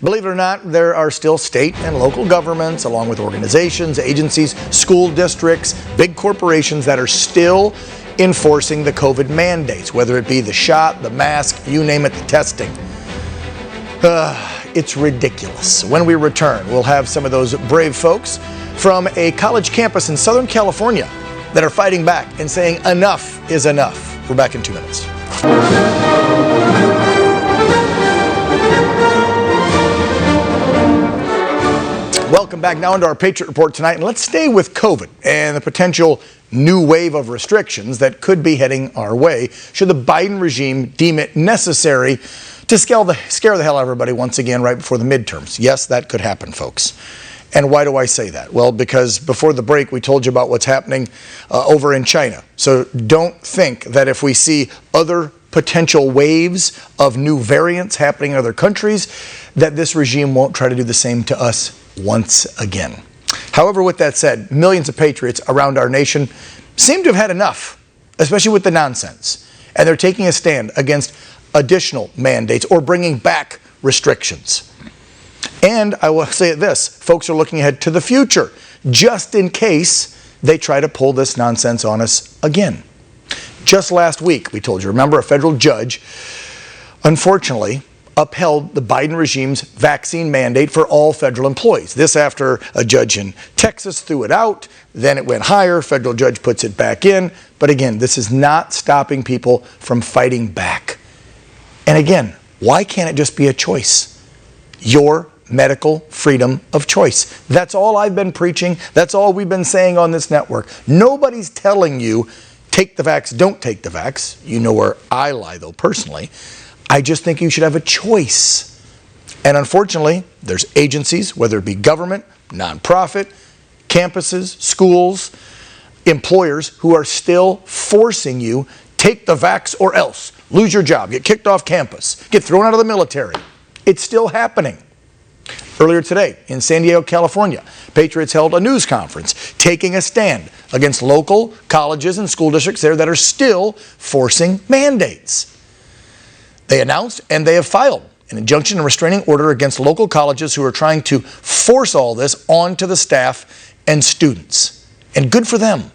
Believe it or not, there are still state and local governments, along with organizations, agencies, school districts, big corporations that are still enforcing the COVID mandates, whether it be the shot, the mask, you name it, the testing. It's ridiculous. When we return, we'll have some of those brave folks from a college campus in Southern California that are fighting back and saying enough is enough. We're back in 2 minutes. Welcome back now into our Patriot Report tonight, and let's stay with COVID and the potential new wave of restrictions that could be heading our way should the Biden regime deem it necessary to scare the hell out of everybody once again right before the midterms. Yes, that could happen, folks. And why do I say that? Well, because before the break, we told you about what's happening over in China. So don't think that if we see other potential waves of new variants happening in other countries, that this regime won't try to do the same to us once again. However, with that said, millions of patriots around our nation seem to have had enough, especially with the nonsense. And they're taking a stand against additional mandates or bringing back restrictions. And I will say this, folks are looking ahead to the future, just in case they try to pull this nonsense on us again. Just last week, we told you, remember, a federal judge, unfortunately, upheld the Biden regime's vaccine mandate for all federal employees. This after a judge in Texas threw it out, then it went higher, federal judge puts it back in. But again, this is not stopping people from fighting back. And again, why can't it just be a choice? Your medical freedom of choice. That's all I've been preaching. That's all we've been saying on this network. Nobody's telling you, take the vax, don't take the vax. You know where I lie, though, personally. I just think you should have a choice. And unfortunately, there's agencies, whether it be government, nonprofit, campuses, schools, employers, who are still forcing you, take the vax or else. Lose your job, get kicked off campus, get thrown out of the military. It's still happening. Earlier today in San Diego, California, patriots held a news conference taking a stand against local colleges and school districts there that are still forcing mandates. They announced and they have filed an injunction and restraining order against local colleges who are trying to force all this onto the staff and students. And good for them.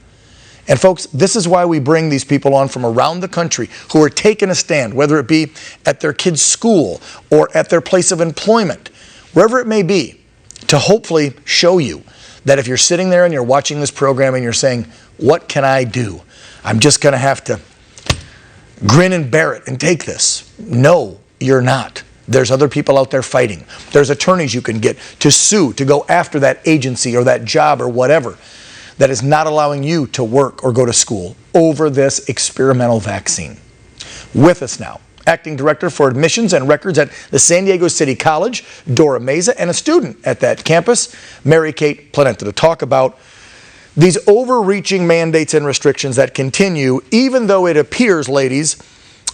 And folks, this is why we bring these people on from around the country who are taking a stand, whether it be at their kids' school or at their place of employment, wherever it may be, to hopefully show you that if you're sitting there and you're watching this program and you're saying, what can I do? I'm just going to have to grin and bear it and take this. No, you're not. There's other people out there fighting. There's attorneys you can get to sue, to go after that agency or that job or whatever that is not allowing you to work or go to school over this experimental vaccine. With us now, Acting Director for Admissions and Records at the San Diego City College, Dora Meza, and a student at that campus, Mary Kate Planeta, to talk about these overreaching mandates and restrictions that continue, even though it appears, ladies,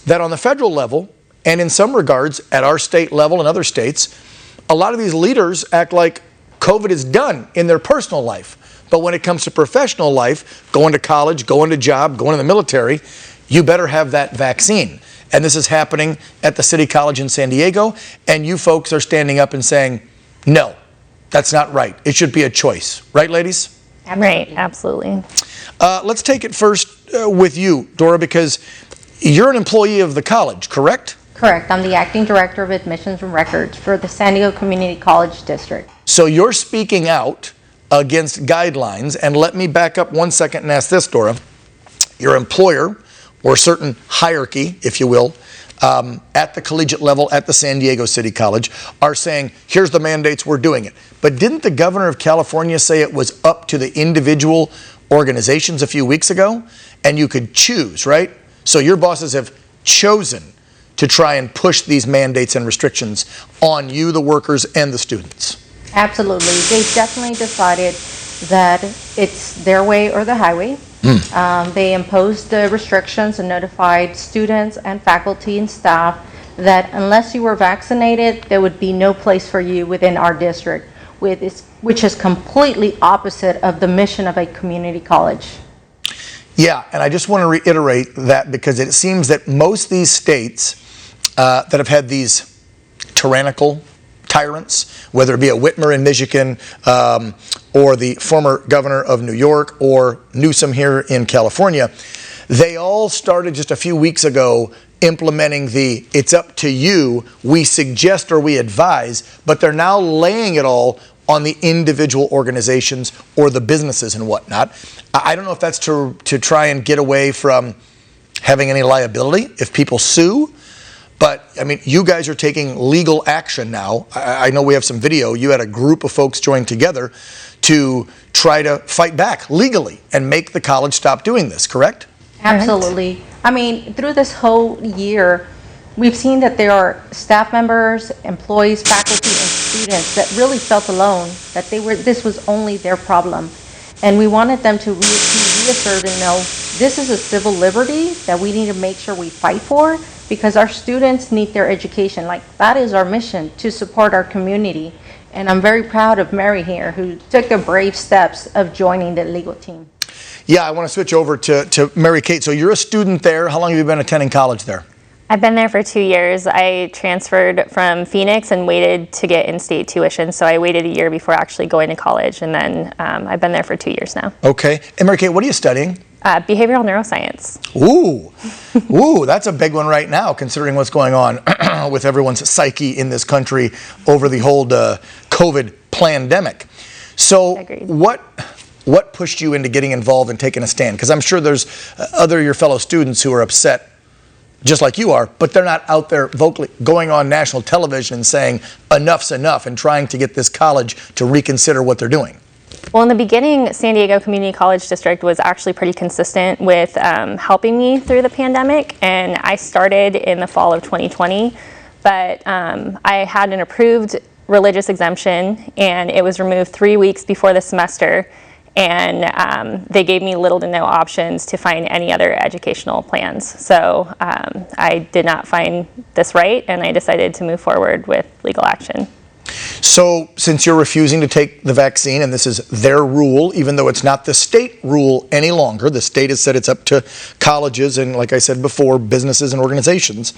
that on the federal level, and in some regards at our state level and other states, a lot of these leaders act like COVID is done in their personal life. But when it comes to professional life, going to college, going to job, going to the military, you better have that vaccine. And this is happening at the City College in San Diego, and you folks are standing up and saying, no, that's not right. It should be a choice. Right, ladies? Right, absolutely. Let's take it first with you, Dora, because you're an employee of the college, correct? Correct. I'm the Acting Director of Admissions and Records for the San Diego Community College District. So you're speaking out against guidelines, and let me back up 1 second and ask this, Dora. Your employer, or a certain hierarchy, if you will, at the collegiate level at the San Diego City College are saying, here's the mandates, we're doing it. But didn't the governor of California say it was up to the individual organizations a few weeks ago? And you could choose, right? So your bosses have chosen to try and push these mandates and restrictions on you, the workers, and the students. Absolutely. They definitely decided that it's their way or the highway. They imposed the restrictions and notified students and faculty and staff that unless you were vaccinated, there would be no place for you within our district, which is completely opposite of the mission of a community college. Yeah, and I just want to reiterate that because it seems that most of these states that have had these tyrannical tyrants, whether it be a Whitmer in Michigan, or the former governor of New York, or Newsom here in California, they all started just a few weeks ago implementing the "it's up to you, we suggest or we advise," but they're now laying it all on the individual organizations or the businesses and whatnot. I don't know if that's to try and get away from having any liability if people sue, but I mean, you guys are taking legal action now. I know we have some video. You had a group of folks join together to try to fight back legally and make the college stop doing this, correct? Absolutely. I mean, through this whole year, we've seen that there are staff members, employees, faculty, and students that really felt alone, that this was only their problem. And we wanted them to be reassured and know this is a civil liberty that we need to make sure we fight for, because our students need their education. Like, that is our mission, to support our community. And I'm very proud of Mary here, who took the brave steps of joining the legal team. Yeah, I want to switch over to Mary Kate. So you're a student there. How long have you been attending college there? I've been there for 2 years. I transferred from Phoenix and waited to get in-state tuition, so I waited a year before actually going to college, and then I've been there for 2 years now. Okay. And Mary Kate, what are you studying? Behavioral neuroscience. Ooh, ooh, that's a big one right now, considering what's going on with everyone's psyche in this country over the whole COVID pandemic. So Agreed. what pushed you into getting involved and taking a stand? Because I'm sure there's other your fellow students who are upset just like you are, but they're not out there vocally going on national television and saying enough's enough and trying to get this college to reconsider what they're doing. Well, in the beginning, San Diego Community College District was actually pretty consistent with helping me through the pandemic, and I started in the fall of 2020, but I had an approved religious exemption, and it was removed 3 weeks before the semester, and they gave me little to no options to find any other educational plans. So I did not find this right, and I decided to move forward with legal action. So since you're refusing to take the vaccine, and this is their rule, even though it's not the state rule any longer, the state has said it's up to colleges and, like I said before, businesses and organizations,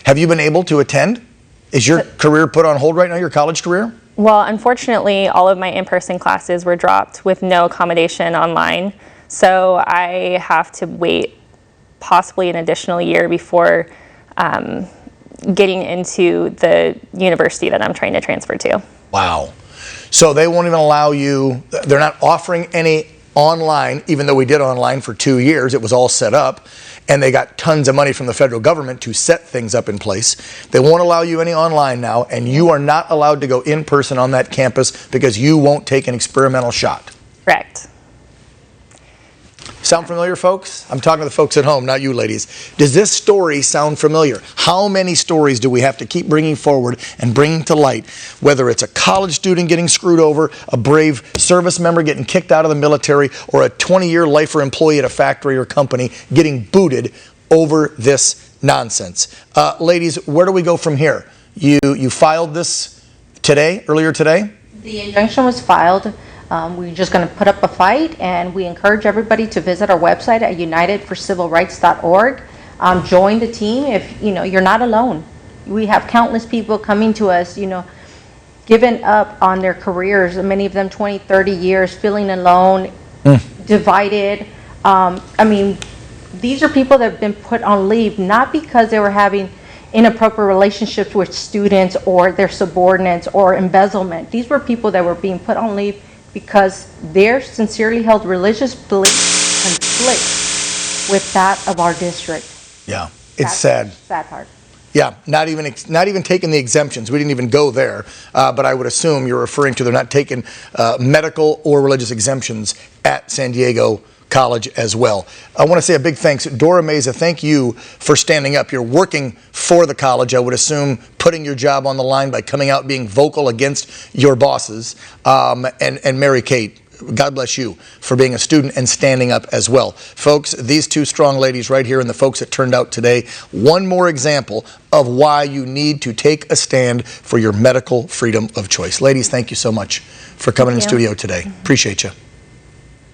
have you been able to attend? Is your career put on hold right now, your college career? Well, unfortunately, all of my in-person classes were dropped with no accommodation online. So I have to wait possibly an additional year before getting into the university that I'm trying to transfer to. Wow. So they won't even allow you, they're not offering any online, even though we did online for 2 years, it was all set up, and they got tons of money from the federal government to set things up in place. They won't allow you any online now, and you are not allowed to go in person on that campus because you won't take an experimental shot. Correct. Sound familiar, folks? I'm talking to the folks at home, not you ladies. Does this story sound familiar? How many stories do we have to keep bringing forward and bringing to light? Whether it's a college student getting screwed over, a brave service member getting kicked out of the military, or a 20-year lifer employee at a factory or company getting booted over this nonsense. Ladies, where do we go from here? You filed this today, earlier today? The injunction was filed. We're just going to put up a fight, and we encourage everybody to visit our website at unitedforcivilrights.org. Join the team. If you're not alone. We have countless people coming to us, giving up on their careers, many of them 20, 30 years, feeling alone, divided. I mean, these are people that have been put on leave, not because they were having inappropriate relationships with students or their subordinates or embezzlement. These were people that were being put on leave because their sincerely held religious beliefs conflict with that of our district. Yeah, it's sad. Sad part. Yeah, not even taking the exemptions. We didn't even go there, but I would assume you're referring to they're not taking medical or religious exemptions at San Diego College as well. I want to say a big thanks. Dora Meza, thank you for standing up. You're working for the college, I would assume, putting your job on the line by coming out being vocal against your bosses. And Mary Kate, God bless you for being a student and standing up as well. Folks, these two strong ladies right here and the folks that turned out today, one more example of why you need to take a stand for your medical freedom of choice. Ladies, thank you so much for coming in studio today. Appreciate you.